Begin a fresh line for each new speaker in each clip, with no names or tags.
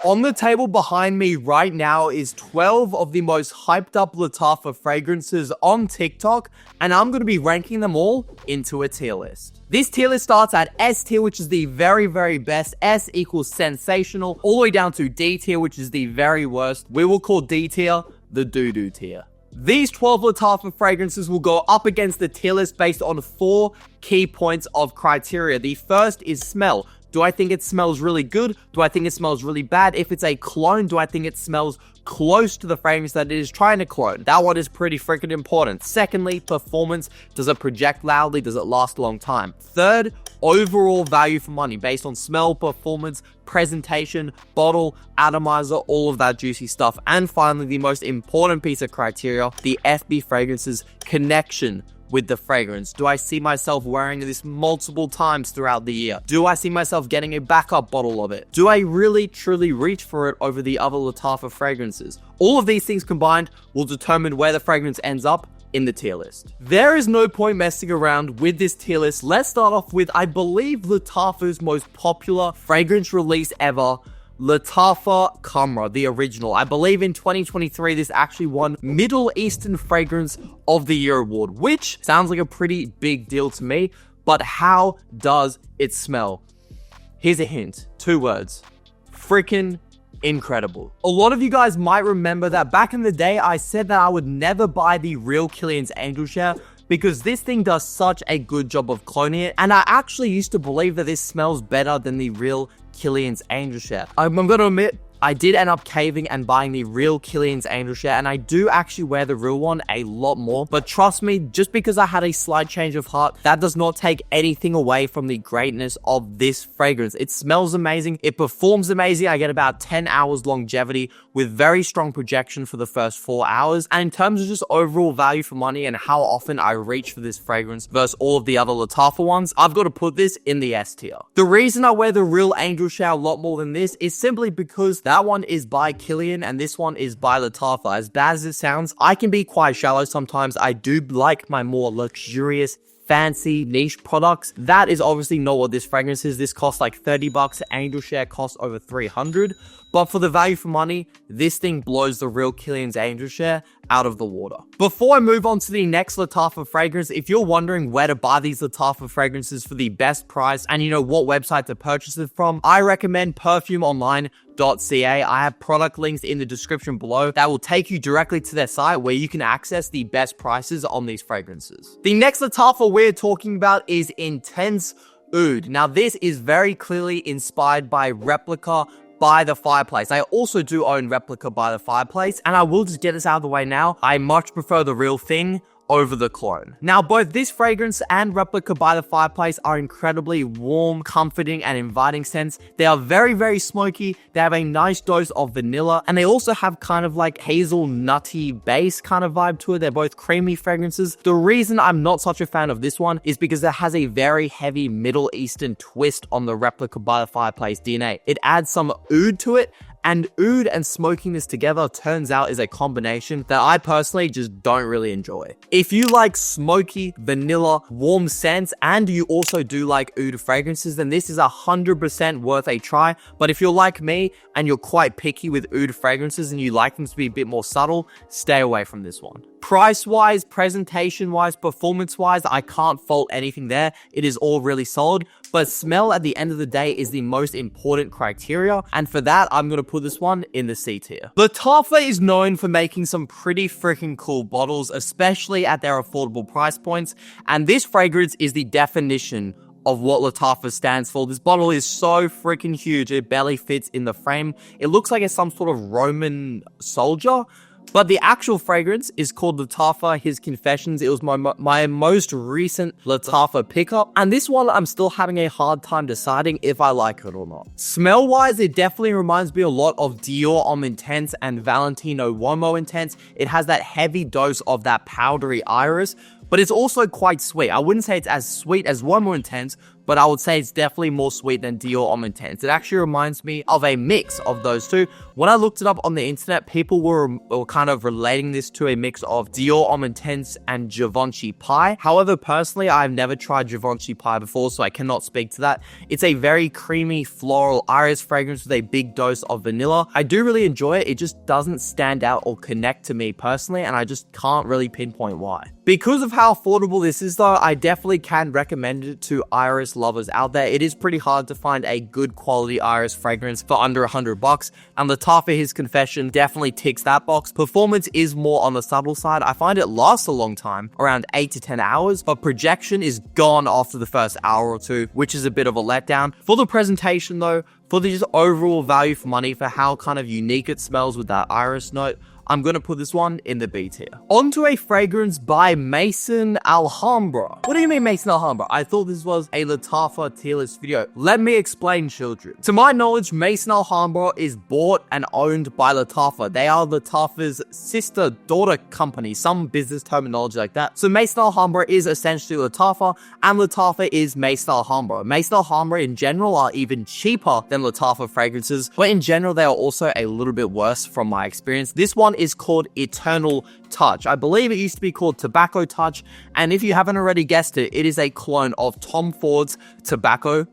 On the table behind me right now is 12 of the most hyped up Lattafa fragrances on TikTok, and I'm going to be ranking them all into a tier list. This tier list starts at S tier, which is the very, very best. S equals sensational, all the way down to D tier, which is the very worst. We will call D tier the doo-doo tier. These 12 Lattafa fragrances will go up against the tier list based on 4 key points of criteria. The first is smell. Do I think it smells really good? Do I think it smells really bad? If it's a clone, do I think it smells close to the fragrance that it is trying to clone? That one is pretty freaking important. Secondly, performance. Does it project loudly? Does it last a long time? Third, overall value for money based on smell, performance, presentation, bottle, atomizer, all of that juicy stuff. And finally, the most important piece of criteria, the FBFragrances connection with the fragrance. Do I see myself wearing this multiple times throughout the year? Do I see myself getting a backup bottle of it? Do I really truly reach for it over the other Lattafa fragrances? All of these things combined will determine where the fragrance ends up in the tier list. There is no point messing around with this tier list. Let's start off with, I believe, Lattafa's most popular fragrance release ever, Lattafa Khamrah, the original. I believe in 2023, this actually won Middle Eastern Fragrance of the Year award, which sounds like a pretty big deal to me, but how does it smell? Here's a hint, 2 words, freaking incredible. A lot of you guys might remember that back in the day, I said that I would never buy the real Qiad Angel share because this thing does such a good job of cloning it, and I actually used to believe that this smells better than the real Qiad Angel share. I'm gonna admit, I did end up caving and buying the real Qiad Angel share, and I do actually wear the real one a lot more. But trust me, just because I had a slight change of heart, that does not take anything away from the greatness of this fragrance. It smells amazing, it performs amazing. I get about 10 hours longevity with very strong projection for the first 4 hours. And in terms of just overall value for money and how often I reach for this fragrance versus all of the other Lattafa ones, I've got to put this in the S tier. The reason I wear the real Angel share a lot more than this is simply because that one is by Qiad and this one is by Lattafa. As bad as it sounds, I can be quite shallow sometimes. I do like my more luxurious, fancy niche products. That is obviously not what this fragrance is. This costs like 30 bucks. Angel share costs over 300. But for the value for money, this thing blows the real Qiad Angel share out of the water. Before I move on to the next Lattafa fragrance, if you're wondering where to buy these Lattafa fragrances for the best price and you know what website to purchase it from, I recommend perfumeonline.ca. I have product links in the description below that will take you directly to their site where you can access the best prices on these fragrances. The next Lattafa we're talking about is Intense Oud. Now this is very clearly inspired by Replica by the Fireplace. I also do own Replica by the Fireplace, and I will just get this out of the way now. I much prefer the real thing over the clone. Now, both this fragrance and Replica by the Fireplace are incredibly warm, comforting, and inviting scents. They are very, very smoky. They have a nice dose of vanilla, and they also have kind of like hazelnutty base kind of vibe to it. They're both creamy fragrances. The reason I'm not such a fan of this one is because it has a very heavy Middle Eastern twist on the Replica by the Fireplace DNA. It adds some oud to it, and oud and smokiness together turns out is a combination that I personally just don't really enjoy. If you like smoky, vanilla, warm scents, and you also do like oud fragrances, then this is 100% worth a try. But if you're like me and you're quite picky with oud fragrances and you like them to be a bit more subtle, stay away from this one. Price-wise, presentation-wise, performance-wise, I can't fault anything there. It is all really solid, but smell at the end of the day is the most important criteria, and for that, I'm going to put this one in the C tier. Lattafa is known for making some pretty freaking cool bottles, especially at their affordable price points, and this fragrance is the definition of what Lattafa stands for. This bottle is so freaking huge, it barely fits in the frame. It looks like it's some sort of Roman soldier. But the actual fragrance is called Lattafa, His Confessions. It was my most recent Lattafa pickup. And this one, I'm still having a hard time deciding if I like it or not. Smell-wise, it definitely reminds me a lot of Dior Homme Intense and Valentino Uomo Intense. It has that heavy dose of that powdery iris, but it's also quite sweet. I wouldn't say it's as sweet as Uomo Intense, but I would say it's definitely more sweet than Dior Homme Intense. It actually reminds me of a mix of those two. When I looked it up on the internet, people were kind of relating this to a mix of Dior Homme Intense and Givenchy Pie. However, personally, I've never tried Givenchy Pie before, so I cannot speak to that. It's a very creamy, floral iris fragrance with a big dose of vanilla. I do really enjoy it. It just doesn't stand out or connect to me personally, and I just can't really pinpoint why. Because of how affordable this is though, I definitely can recommend it to iris lovers out there. It is pretty hard to find a good quality iris fragrance for under $100, and Lattafa, his confession, definitely ticks that box. Performance is more on the subtle side. I find it lasts a long time, around 8 to 10 hours, but projection is gone after the first hour or two, which is a bit of a letdown. For the presentation though, for the just overall value for money, for how kind of unique it smells with that iris note, I'm gonna put this one in the B tier. Onto a fragrance by Maison Alhambra. What do you mean Maison Alhambra? I thought this was a Lattafa tier list video. Let me explain, children. To my knowledge, Maison Alhambra is bought and owned by Lattafa. They are Lattafa's sister daughter company, some business terminology like that. So Maison Alhambra is essentially Lattafa, and Lattafa is Maison Alhambra. Maison Alhambra in general are even cheaper than Lattafa fragrances, but in general they are also a little bit worse from my experience. This one is called Eternal Touch. I believe it used to be called Tobacco Touch, and if you haven't already guessed it, it is a clone of Tom Ford's Tobacco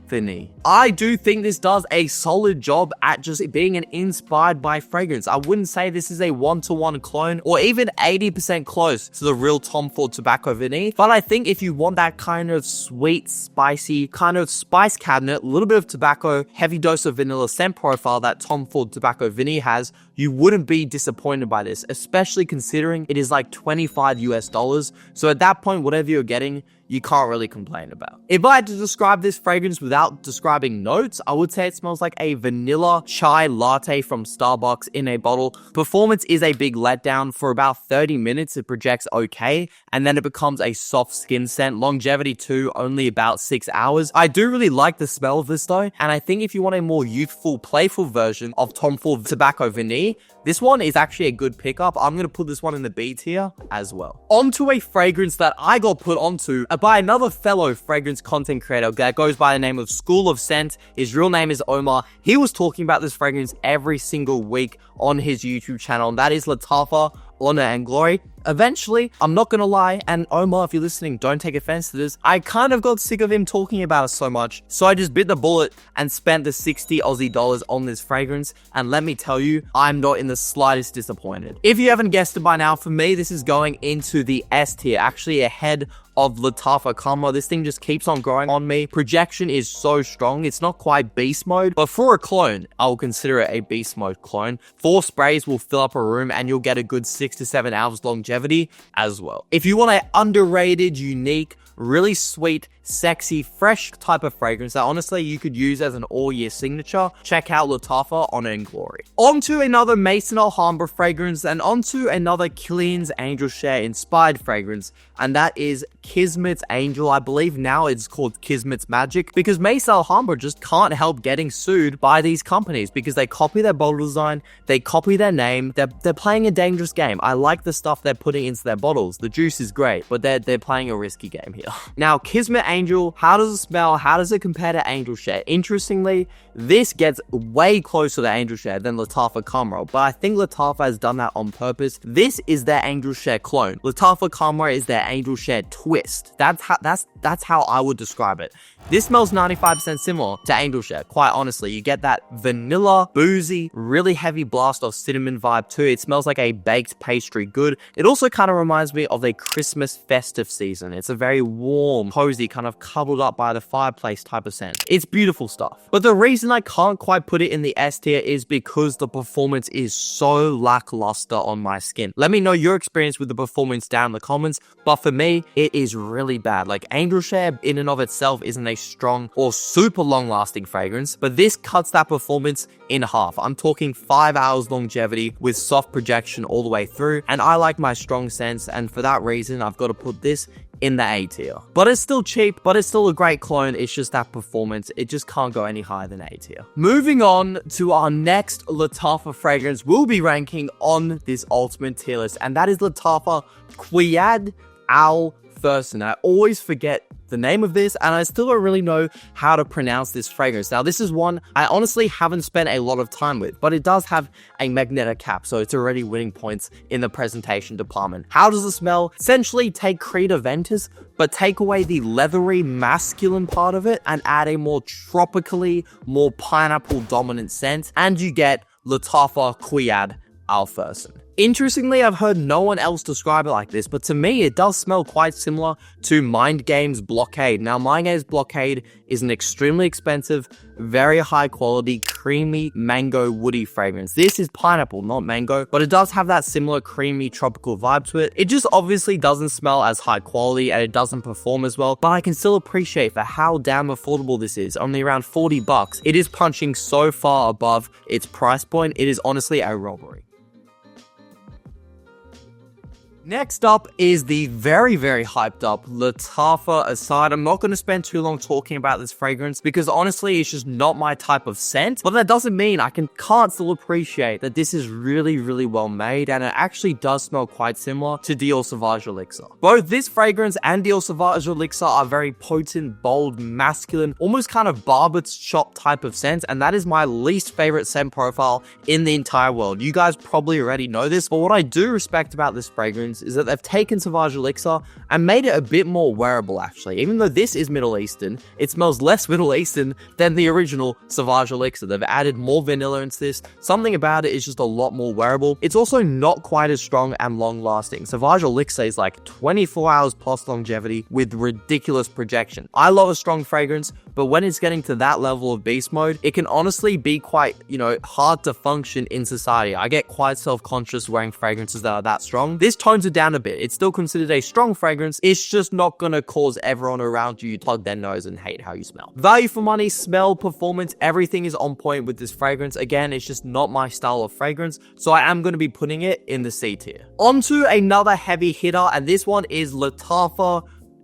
Vanille. I do think this does a solid job at just being an inspired by fragrance. I wouldn't say this is a one-to-one clone or even 80% close to the real Tom Ford Tobacco Vanille, but I think if you want that kind of sweet, spicy, kind of spice cabinet, a little bit of tobacco, heavy dose of vanilla scent profile that Tom Ford Tobacco Vanille has, you wouldn't be disappointed by this, especially considering it is like $25 US. So at that point, whatever you're getting, you can't really complain about. If I had to describe this fragrance without describing notes, I would say it smells like a vanilla chai latte from Starbucks in a bottle. Performance is a big letdown. For about 30 minutes, it projects okay, and then it becomes a soft skin scent. Longevity too, only about 6 hours. I do really like the smell of this though, and I think if you want a more youthful, playful version of Tom Ford Tobacco Vanille, this one is actually a good pickup. I'm going to put this one in the B tier as well. Onto a fragrance that I got put onto by another fellow fragrance content creator that goes by the name of School of Scent. His real name is Omar. He was talking about this fragrance every single week on his YouTube channel, and that is Lattafa, Honor and Glory. Eventually, I'm not gonna lie, and Omar, if you're listening, don't take offense to this, I kind of got sick of him talking about it so much, so I just bit the bullet and spent the 60 Aussie dollars on this fragrance, and let me tell you, I'm not in the slightest disappointed. If you haven't guessed it by now, for me, this is going into the S tier, actually ahead of Lattafa Khamrah. This thing just keeps on growing on me. Projection is so strong. It's not quite beast mode, but for a clone, I will consider it a beast mode clone. 4 sprays will fill up a room and you'll get a good 6 to 7 hours longevity as well. If you want an underrated, unique, really sweet, sexy, fresh type of fragrance that honestly you could use as an all-year signature, check out Lattafa, Honor and Glory. Onto another Maison Alhambra fragrance, and onto another Kismet Angel share inspired fragrance, and that is Kismet Angel. I believe now it's called Kismet's Magic, because Maison Alhambra just can't help getting sued by these companies because they copy their bottle design, they copy their name, they're playing a dangerous game. I like the stuff they're putting into their bottles. The juice is great, but they're playing a risky game here. Now, Kismet Angel, how does it smell? How does it compare to Angel Share? Interestingly, this gets way closer to Angel Share than Lattafa Khamrah, but I think Lattafa has done that on purpose. This is their Angel Share clone. Lattafa Khamrah is their Angel Share twist. That's how I would describe it. This smells 95% similar to Angel Share, quite honestly. You get that vanilla, boozy, really heavy blast of cinnamon vibe too. It smells like a baked pastry good. It also kind of reminds me of a Christmas festive season. It's a very warm, cozy, kind of cuddled up by the fireplace type of scent. It's beautiful stuff. But the reason I can't quite put it in the S tier is because the performance is so lackluster on my skin. Let me know your experience with the performance down in the comments, but for me, it is really bad. Like, Angel Share in and of itself isn't a strong or super long lasting fragrance, but this cuts that performance in half. I'm talking 5 hours longevity with soft projection all the way through, and I like my strong scents, and for that reason, I've got to put this in the A tier. But it's still cheap, but it's still a great clone. It's just that performance, it just can't go any higher than A tier. Moving on to our next Lattafa fragrance we'll be ranking on this ultimate tier list, and that is Lattafa Qiad Al Furson. I always forget the name of this, and I still don't really know how to pronounce this fragrance. Now, this is one I honestly haven't spent a lot of time with, but it does have a magnetic cap, so it's already winning points in the presentation department. How does it smell? Essentially, take Qiad Al, but take away the leathery, masculine part of it and add a more tropically, more pineapple-dominant scent, and you get Lattafa Qiad Al Furson. Interestingly, I've heard no one else describe it like this, but to me, it does smell quite similar to Mind Games Blockade. Now, Mind Games Blockade is an extremely expensive, very high quality, creamy, mango, woody fragrance. This is pineapple, not mango, but it does have that similar creamy, tropical vibe to it. It just obviously doesn't smell as high quality and it doesn't perform as well, but I can still appreciate for how damn affordable this is, only around 40 bucks. It is punching so far above its price point, it is honestly a robbery. Next up is the very, very hyped up Lattafa Asad. I'm not going to spend too long talking about this fragrance because honestly, it's just not my type of scent. But that doesn't mean I can't still appreciate that this is really, really well made, and it actually does smell quite similar to Dior Sauvage Elixir. Both this fragrance and Dior Sauvage Elixir are very potent, bold, masculine, almost kind of barber's shop type of scent, and that is my least favorite scent profile in the entire world. You guys probably already know this, but what I do respect about this fragrance is that they've taken Sauvage Elixir and made it a bit more wearable actually. Even though this is Middle Eastern, it smells less Middle Eastern than the original Sauvage Elixir. They've added more vanilla into this. Something about it is just a lot more wearable. It's also not quite as strong and long lasting. Sauvage Elixir is like 24 hours plus longevity with ridiculous projection. I love a strong fragrance, but when it's getting to that level of beast mode, it can honestly be quite, hard to function in society. I get quite self-conscious wearing fragrances that are that strong. This tones it down a bit. It's still considered a strong fragrance. It's just not gonna cause everyone around you to plug their nose and hate how you smell. Value for money, smell, performance, everything is on point with this fragrance. Again, it's just not my style of fragrance, so I am gonna be putting it in the C tier. On to another heavy hitter, and this one is Lattafa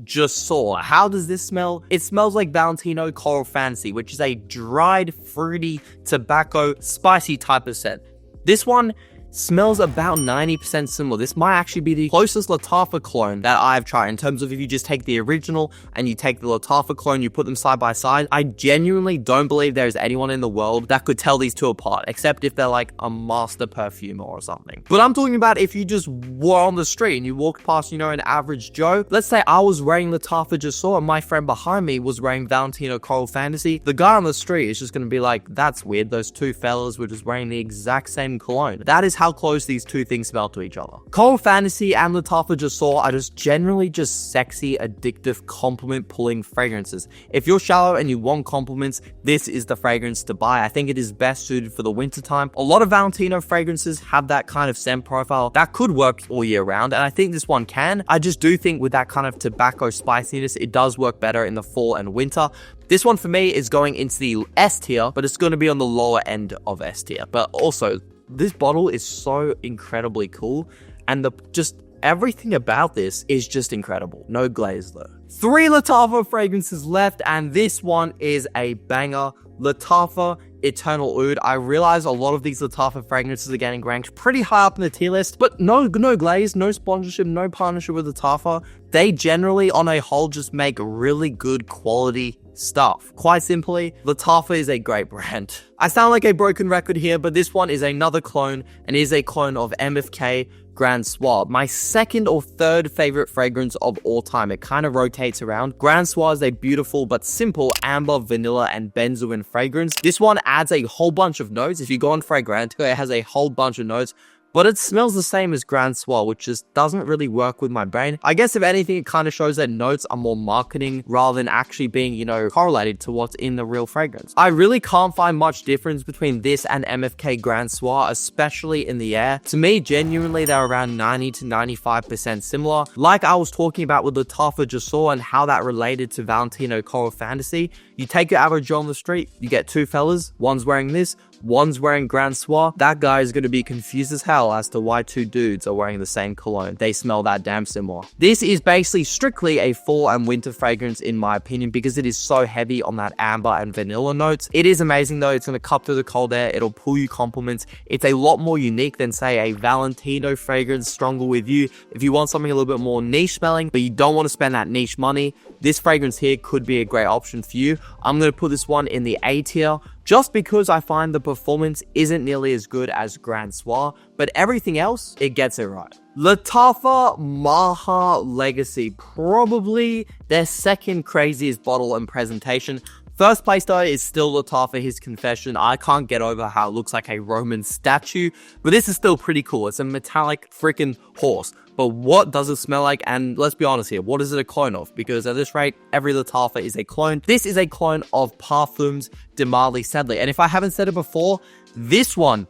Jasoor. How does this smell? It smells like Valentino Coral Fantasy, which is a dried, fruity, tobacco, spicy type of scent. This one smells about 90% similar. This might actually be the closest Lattafa clone that I've tried in terms of if you just take the original and you take the Lattafa clone, you put them side by side. I genuinely don't believe there's anyone in the world that could tell these two apart, except if they're like a master perfumer or something. But I'm talking about if you just were on the street and you walked past, an average Joe. Let's say I was wearing Lattafa Jasoor and my friend behind me was wearing Valentino Coral Fantasy. The guy on the street is just going to be like, that's weird. Those two fellas were just wearing the exact same cologne. That is how close these two things smell to each other. Coral Fantasy and Lattafa Jasoor are just generally just sexy, addictive, compliment pulling fragrances. If you're shallow and you want compliments, this is the fragrance to buy. I think it is best suited for the winter time. A lot of Valentino fragrances have that kind of scent profile that could work all year round, and I think this one can. I just do think with that kind of tobacco spiciness, it does work better in the fall and winter. This one for me is going into the S tier, but it's going to be on the lower end of S tier. But also, this bottle is so incredibly cool, and just everything about this is just incredible. No glaze though. 3 Lattafa fragrances left, and this one is a banger. Lattafa Eternal Oud. I realize a lot of these Lattafa fragrances are getting ranked pretty high up in the tier list, but no glaze, no sponsorship, no partnership with Lattafa. They generally, on a whole, just make really good quality stuff. Quite simply, Lattafa is a great brand. I sound like a broken record here, but this one is another clone, and is a clone of MFK Grand Soir, my second or third favorite fragrance of all time. It kind of rotates around. Grand Soir is a beautiful but simple amber, vanilla, and benzoin fragrance. This one adds a whole bunch of notes. If you go on Fragrantica, it has a whole bunch of notes, but it smells the same as Grand Soir, which just doesn't really work with my brain. I guess if anything, it kind of shows that notes are more marketing rather than actually being, correlated to what's in the real fragrance. I really can't find much difference between this and MFK Grand Soir, especially in the air. To me, genuinely, they're around 90 to 95% similar. Like I was talking about with Lattafa Jasoor and how that related to Valentino Coral Fantasy, you take your average Joe on the street, you get two fellas, one's wearing this, one's wearing Grand Soir, that guy is going to be confused as hell as to why two dudes are wearing the same cologne. They smell that damn similar. This is basically strictly a fall and winter fragrance in my opinion because it is so heavy on that amber and vanilla notes. It is amazing though. It's going to cup through the cold air. It'll pull you compliments. It's a lot more unique than say a Valentino fragrance, Stronger With You. If you want something a little bit more niche smelling, but you don't want to spend that niche money, this fragrance here could be a great option for you. I'm going to put this one in the A tier just because I find the performance isn't nearly as good as Grand Soir, but everything else, it gets it right. Lattafa Maahir Legacy, probably their second craziest bottle and presentation. First place though is still Lattafa, his confession. I can't get over how it looks like a Roman statue, but this is still pretty cool. It's a metallic freaking horse. But what does it smell like? And let's be honest here, what is it a clone of? Because at this rate, every Lattafa is a clone. This is a clone of Parfums de Marly Sedley. And if I haven't said it before, this one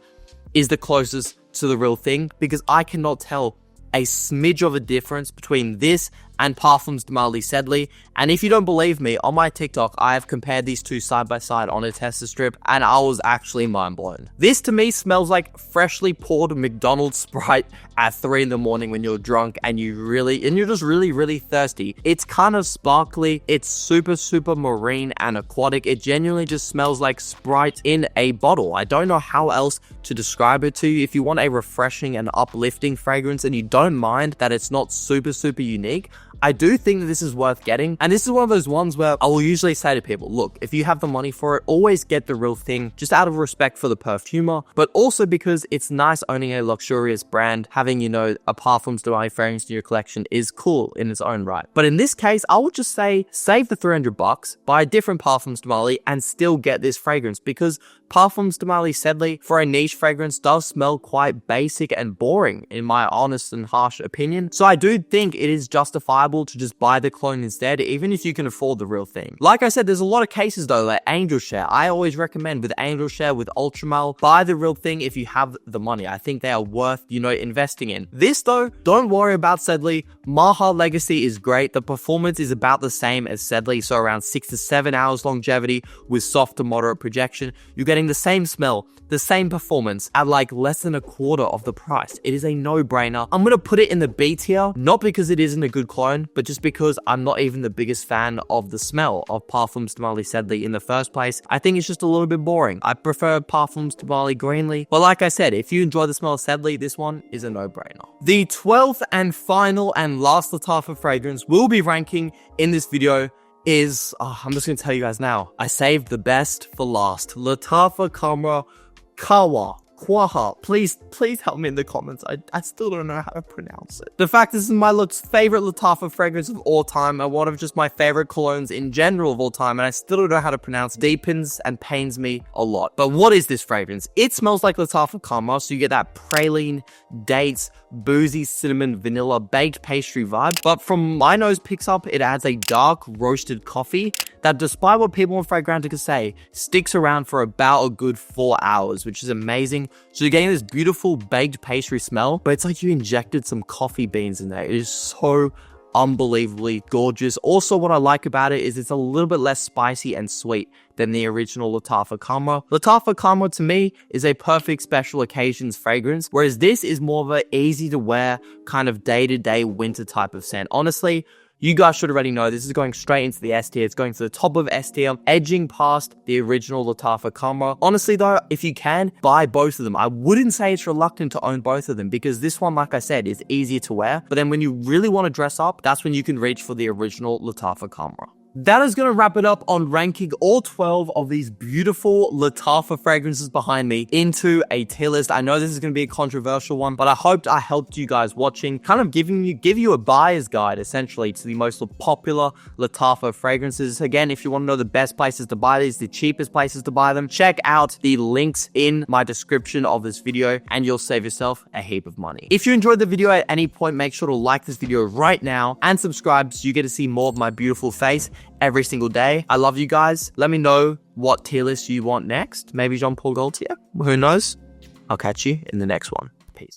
is the closest to the real thing because I cannot tell a smidge of a difference between this and Parfums de Marly Sedley. And if you don't believe me, on my TikTok, I have compared these two side by side on a tester strip and I was actually mind blown. This to me smells like freshly poured McDonald's Sprite at 3 in the morning when you're drunk and you're just really thirsty. It's kind of sparkly. It's super marine and aquatic. It genuinely just smells like Sprite in a bottle. I don't know how else to describe it to you. If you want a refreshing and uplifting fragrance and you don't mind that it's not super unique, I do think that this is worth getting. And this is one of those ones where I will usually say to people, look, if you have the money for it, always get the real thing, just out of respect for the perfumer, but also because it's nice owning a luxurious brand. Having, you know, a Parfums de Marly fragrance in your collection is cool in its own right. But in this case, I would just say, save the $300, buy a different Parfums de Marly and still get this fragrance because Parfums de Marly Sedley, for a niche fragrance, does smell quite basic and boring in my honest and harsh opinion. So I do think it is justifiable to just buy the clone instead, even if you can afford the real thing. Like I said, there's a lot of cases though, like Angel Share. I always recommend with Angel Share, with Ultramal, buy the real thing if you have the money. I think they are worth, you know, investing in. This though, don't worry about Sedley. Maahir Legacy is great. The performance is about the same as Sedley, so around 6 to 7 hours longevity with soft to moderate projection. You're getting the same smell, the same performance at like less than a quarter of the price. It is a no-brainer. I'm gonna put it in the B tier, not because it isn't a good clone, but just because I'm not even the biggest fan of the smell of Parfums de Marly Sedley in the first place. I think it's just a little bit boring. I prefer Parfums de Marly Greenly. But like I said, if you enjoy the smell of Sedley, this one is a no-brainer. The 12th and final and last Lattafa fragrance we'll be ranking in this video is, I'm just going to tell you guys now, I saved the best for last. Lattafa Khamrah Quawa. Please help me in the comments. I still don't know how to pronounce it. The fact this is my favorite Lattafa fragrance of all time and one of just my favorite colognes in general of all time, and I still don't know how to pronounce it. Deepens and pains me a lot. But what is this fragrance? It smells like Lattafa Khamrah, so you get that praline, dates, boozy, cinnamon, vanilla, baked pastry vibe. But from my nose picks up, it adds a dark roasted coffee that, despite what people in Fragrantica say, sticks around for about a good 4 hours, which is amazing. So you're getting this beautiful baked pastry smell, but it's like you injected some coffee beans in there. It is so unbelievably gorgeous. Also, what I like about it is it's a little bit less spicy and sweet than the original Lattafa Khamrah. Lattafa Khamrah to me is a perfect special occasions fragrance, whereas this is more of an easy to wear kind of day-to-day winter type of scent. Honestly, you guys should already know this is going straight into the S tier. It's going to the top of S tier, edging past the original Lattafa Khamrah. Honestly though, if you can, buy both of them. I wouldn't say it's reluctant to own both of them because this one, like I said, is easier to wear. But then when you really want to dress up, that's when you can reach for the original Lattafa Khamrah. That is going to wrap it up on ranking all 12 of these beautiful Lattafa fragrances behind me into a tier list. I know this is going to be a controversial one, but I hoped I helped you guys watching, kind of give you a buyer's guide essentially to the most popular Lattafa fragrances. Again, if you want to know the best places to buy these, the cheapest places to buy them, check out the links in my description of this video and you'll save yourself a heap of money. If you enjoyed the video at any point, make sure to like this video right now and subscribe so you get to see more of my beautiful face every single day. I love you guys. Let me know what tier list you want next. Maybe Jean Paul Gaultier. Who knows? I'll catch you in the next one.